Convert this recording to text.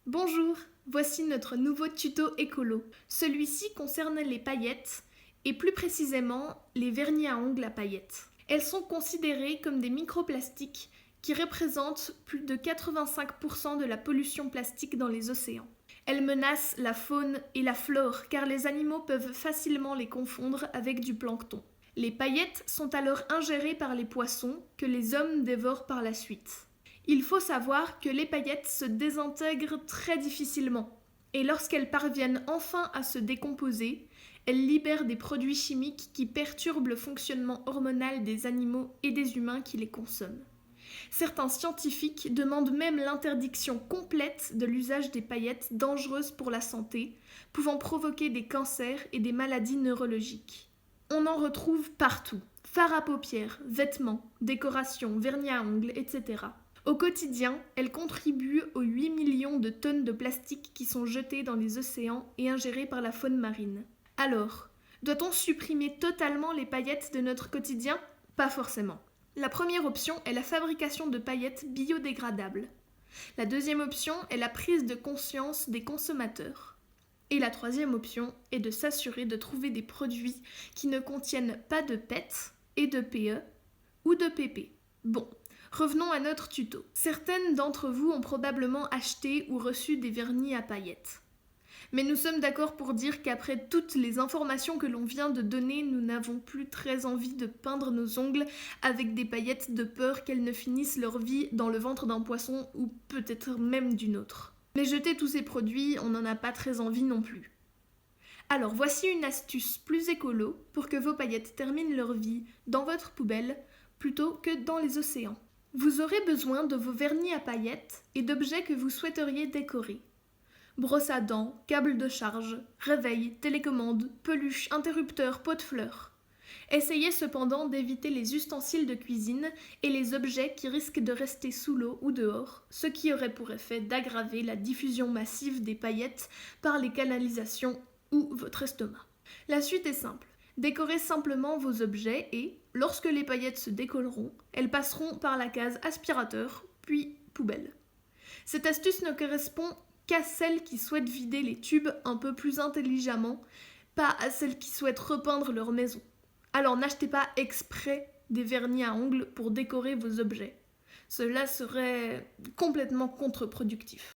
Bonjour, voici notre nouveau tuto écolo. Celui-ci concerne les paillettes et plus précisément les vernis à ongles à paillettes. Elles sont considérées comme des microplastiques qui représentent plus de 85% de la pollution plastique dans les océans. Elles menacent la faune et la flore car les animaux peuvent facilement les confondre avec du plancton. Les paillettes sont alors ingérées par les poissons que les hommes dévorent par la suite. Il faut savoir que les paillettes se désintègrent très difficilement et lorsqu'elles parviennent enfin à se décomposer, elles libèrent des produits chimiques qui perturbent le fonctionnement hormonal des animaux et des humains qui les consomment. Certains scientifiques demandent même l'interdiction complète de l'usage des paillettes dangereuses pour la santé, pouvant provoquer des cancers et des maladies neurologiques. On en retrouve partout, fard à paupières, vêtements, décorations, vernis à ongles, etc. Au quotidien, elles contribuent aux 8 millions de tonnes de plastique qui sont jetées dans les océans et ingérées par la faune marine. Alors, doit-on supprimer totalement les paillettes de notre quotidien ? Pas forcément. La première option est la fabrication de paillettes biodégradables. La deuxième option est la prise de conscience des consommateurs. Et la troisième option est de s'assurer de trouver des produits qui ne contiennent pas de PET et de PE ou de PP. Bon. Revenons à notre tuto. Certaines d'entre vous ont probablement acheté ou reçu des vernis à paillettes. Mais nous sommes d'accord pour dire qu'après toutes les informations que l'on vient de donner, nous n'avons plus très envie de peindre nos ongles avec des paillettes de peur qu'elles ne finissent leur vie dans le ventre d'un poisson ou peut-être même d'une autre. Mais jeter tous ces produits, on n'en a pas très envie non plus. Alors voici une astuce plus écolo pour que vos paillettes terminent leur vie dans votre poubelle plutôt que dans les océans. Vous aurez besoin de vos vernis à paillettes et d'objets que vous souhaiteriez décorer. Brosse à dents, câble de charge, réveil, télécommande, peluche, interrupteur, pot de fleurs. Essayez cependant d'éviter les ustensiles de cuisine et les objets qui risquent de rester sous l'eau ou dehors, ce qui aurait pour effet d'aggraver la diffusion massive des paillettes par les canalisations ou votre estomac. La suite est simple. Décorez simplement vos objets et, lorsque les paillettes se décolleront, elles passeront par la case aspirateur, puis poubelle. Cette astuce ne correspond qu'à celles qui souhaitent vider les tubes un peu plus intelligemment, pas à celles qui souhaitent repeindre leur maison. Alors n'achetez pas exprès des vernis à ongles pour décorer vos objets. Cela serait complètement contre-productif.